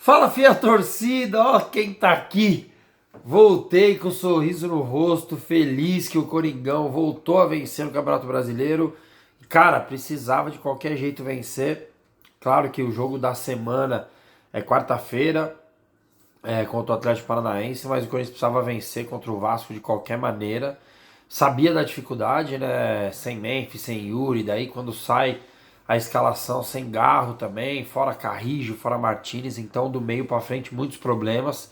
Fala, fiel torcida, ó quem tá aqui. Voltei com um sorriso no rosto, feliz que o Coringão voltou a vencer no Campeonato Brasileiro. Cara, precisava de qualquer jeito vencer. Claro que o jogo da semana é quarta-feira, contra o Atlético Paranaense, mas o Corinthians precisava vencer contra o Vasco de qualquer maneira. Sabia da dificuldade, né? Sem Memphis, sem Yuri, daí quando sai a escalação sem Garro também, fora Carrijo, fora Martinez, então do meio para frente muitos problemas.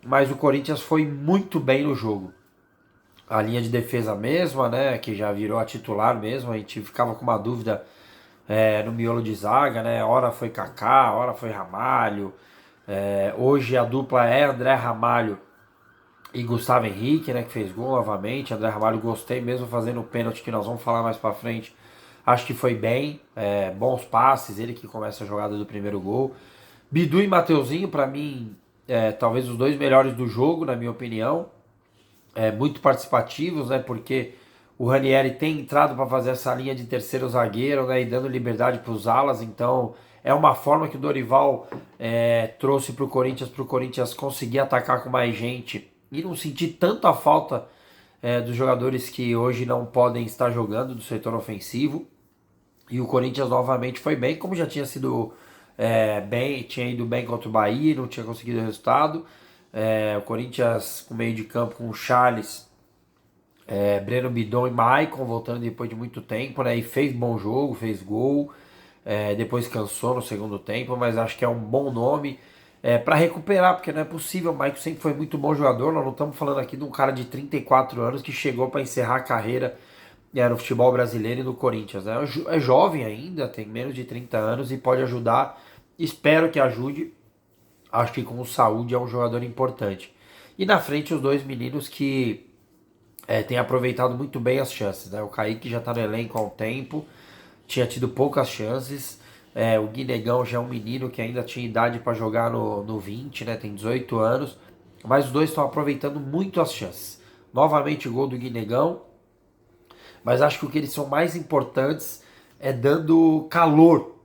Mas o Corinthians foi muito bem no jogo. A linha de defesa mesma, né? Que já virou a titular mesmo, a gente ficava com uma dúvida no miolo de zaga, né? Hora foi Kaká, hora foi Ramalho. Hoje a dupla é André Ramalho e Gustavo Henrique, né, que fez gol novamente. André Ramalho gostei mesmo fazendo o pênalti que nós vamos falar mais pra frente. Acho que foi bem, bons passes, ele que começa a jogada do primeiro gol. Bidu e Mateuzinho, pra mim, talvez os dois melhores do jogo, na minha opinião. Muito participativos, né, porque o Ranieri tem entrado para fazer essa linha de terceiro zagueiro, né, e dando liberdade para os alas, então é uma forma que o Dorival trouxe para o Corinthians conseguir atacar com mais gente e não sentir tanto a falta dos jogadores que hoje não podem estar jogando do setor ofensivo. E o Corinthians novamente foi bem, como já tinha sido bem, tinha ido bem contra o Bahia, não tinha conseguido o resultado. O Corinthians com meio de campo com o Charles, Breno Bidon e Maicon voltando depois de muito tempo, né? E fez bom jogo, fez gol. Depois cansou no segundo tempo, mas acho que é um bom nome para recuperar, porque não é possível. O Maicon sempre foi muito bom jogador. Nós não estamos falando aqui de um cara de 34 anos que chegou para encerrar a carreira no futebol brasileiro e no Corinthians, né? É jovem ainda, tem menos de 30 anos e pode ajudar. Espero que ajude. Acho que com saúde é um jogador importante. E na frente os dois meninos que têm aproveitado muito bem as chances, né? O Kaique já está no elenco há um tempo, tinha tido poucas chances. O Guinegão já é um menino que ainda tinha idade para jogar no 20, né? Tem 18 anos. Mas os dois estão aproveitando muito as chances. Novamente o gol do Guinegão. Mas acho que o que eles são mais importantes é dando calor,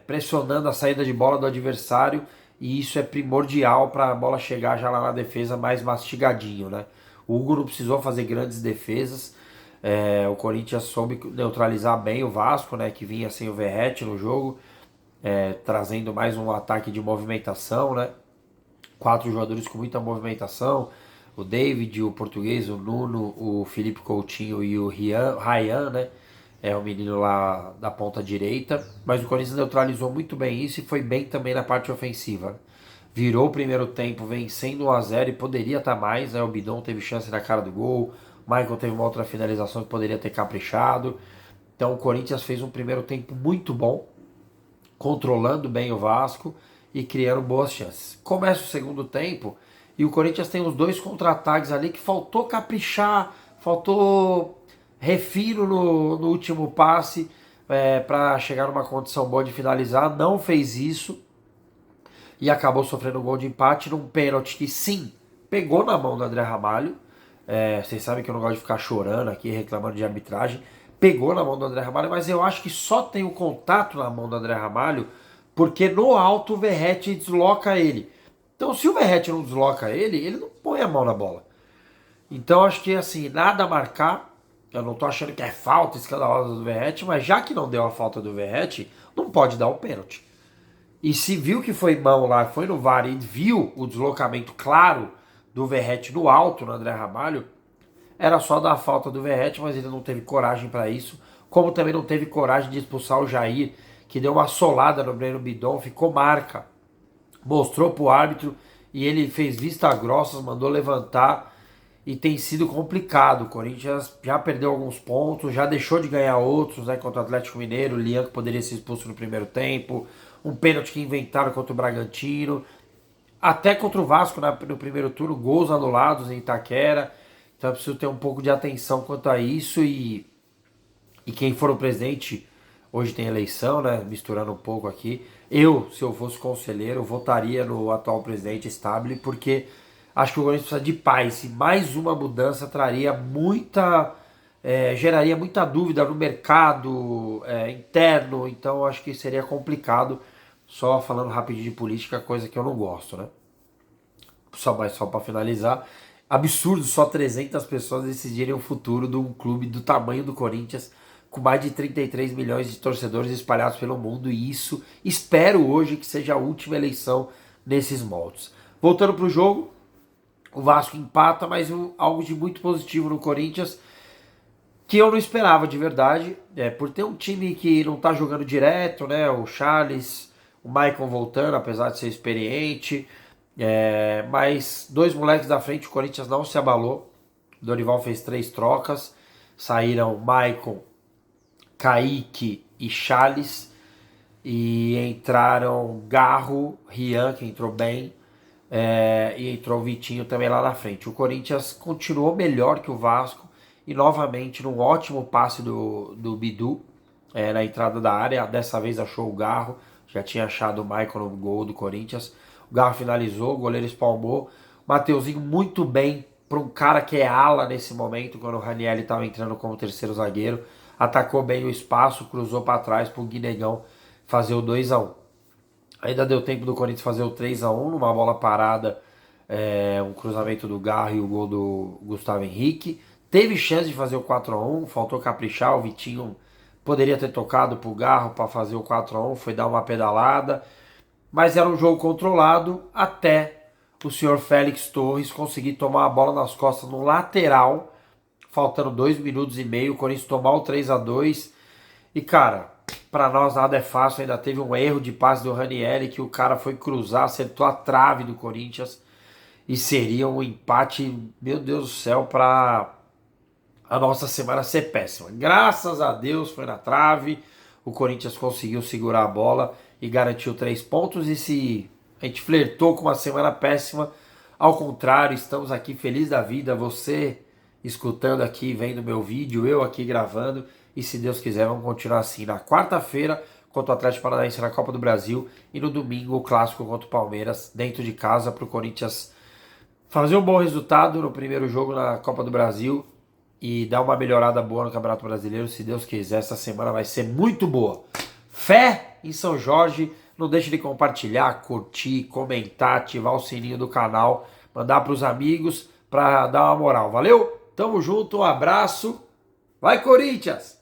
pressionando a saída de bola do adversário, e isso é primordial para a bola chegar já lá na defesa mais mastigadinho, né? O Hugo não precisou fazer grandes defesas, o Corinthians soube neutralizar bem o Vasco, né, que vinha sem o Verratti no jogo, trazendo mais um ataque de movimentação, né? Quatro jogadores com muita movimentação, o David, o português, o Nuno, o Felipe Coutinho e o Ryan, né? É o menino lá da ponta direita. Mas o Corinthians neutralizou muito bem isso e foi bem também na parte ofensiva. Virou o primeiro tempo vencendo 1-0 e poderia estar mais, né? O Bidon teve chance na cara do gol, o Michael teve uma outra finalização que poderia ter caprichado. Então o Corinthians fez um primeiro tempo muito bom, controlando bem o Vasco e criando boas chances. Começa o segundo tempo e o Corinthians tem os dois contra-ataques ali que faltou caprichar, faltou refino no último passe para chegar numa condição boa de finalizar. Não fez isso e acabou sofrendo um gol de empate num pênalti que sim, pegou na mão do André Ramalho. Vocês sabem que eu não gosto de ficar chorando aqui, reclamando de arbitragem. Pegou na mão do André Ramalho, mas eu acho que só tem o contato na mão do André Ramalho porque no alto o Verratti desloca ele. Então se o Verratti não desloca ele não põe a mão na bola. Então acho que assim, nada a marcar. Eu não tô achando que é falta escandalosa do Verratti, mas já que não deu a falta do Verratti, não pode dar o pênalti. E se viu que foi mão lá, foi no VAR e viu o deslocamento claro do Verratti no alto, no André Ramalho, era só dar a falta do Verratti, mas ele não teve coragem para isso, como também não teve coragem de expulsar o Jair, que deu uma solada no Breno Bidon, ficou marca, mostrou pro árbitro e ele fez vista grossa, mandou levantar e tem sido complicado. O Corinthians já perdeu alguns pontos, já deixou de ganhar outros, né, contra o Atlético Mineiro, o Lian que poderia ser expulso no primeiro tempo, um pênalti que inventaram contra o Bragantino, até contra o Vasco no primeiro turno, gols anulados em Itaquera. Então é preciso ter um pouco de atenção quanto a isso e quem for o presidente, hoje tem eleição, né? Misturando um pouco aqui. Se eu fosse conselheiro, votaria no atual presidente Stabile, porque acho que o Corinthians precisa de paz. E mais uma mudança traria geraria muita dúvida no mercado interno, então acho que seria complicado. só falando rapidinho de política, coisa que eu não gosto, né? Só para finalizar, absurdo só 300 pessoas decidirem o futuro de um clube do tamanho do Corinthians, com mais de 33 milhões de torcedores espalhados pelo mundo, e isso espero hoje que seja a última eleição nesses moldes. Voltando para o jogo, o Vasco empata, mas algo de muito positivo no Corinthians, que eu não esperava de verdade, por ter um time que não tá jogando direto, né? O Charles, o Maicon voltando, apesar de ser experiente, mas dois moleques da frente, o Corinthians não se abalou. Dorival fez 3 trocas, saíram Maicon, Kaique e Charles, e entraram Garro, Rian, que entrou bem, e entrou o Vitinho também lá na frente. O Corinthians continuou melhor que o Vasco, e novamente num ótimo passe do Bidu na entrada da área. Dessa vez achou o Garro, já tinha achado o Michael no gol do Corinthians. O Garro finalizou, o goleiro espalmou. Mateuzinho muito bem para um cara que é ala nesse momento, quando o Ranieri estava entrando como terceiro zagueiro. Atacou bem o espaço, cruzou para trás para o Guinegão fazer o 2-1. Ainda deu tempo do Corinthians fazer o 3-1 numa bola parada, um cruzamento do Garro e o gol do Gustavo Henrique. Teve chance de fazer o 4-1, faltou caprichar, o Vitinho poderia ter tocado pro Garro para fazer o 4-1, foi dar uma pedalada, mas era um jogo controlado até o senhor Félix Torres conseguir tomar a bola nas costas no lateral, faltando 2 minutos e meio, o Corinthians tomar o 3-2, e cara, para nós nada é fácil, ainda teve um erro de passe do Ranieri, que o cara foi cruzar, acertou a trave do Corinthians, e seria um empate, meu Deus do céu, para a nossa semana ser péssima. Graças a Deus foi na trave, o Corinthians conseguiu segurar a bola e garantiu 3 pontos, e se a gente flertou com uma semana péssima, ao contrário, estamos aqui feliz da vida, você escutando aqui, vendo meu vídeo, eu aqui gravando, e se Deus quiser vamos continuar assim na quarta-feira contra o Atlético Paranaense na Copa do Brasil, e no domingo o clássico contra o Palmeiras dentro de casa, para o Corinthians fazer um bom resultado no primeiro jogo na Copa do Brasil e dar uma melhorada boa no Campeonato Brasileiro. Se Deus quiser, essa semana vai ser muito boa. Fé em São Jorge. Não deixe de compartilhar, curtir, comentar, ativar o sininho do canal, mandar para os amigos para dar uma moral. Valeu? Tamo junto, um abraço. Vai, Corinthians!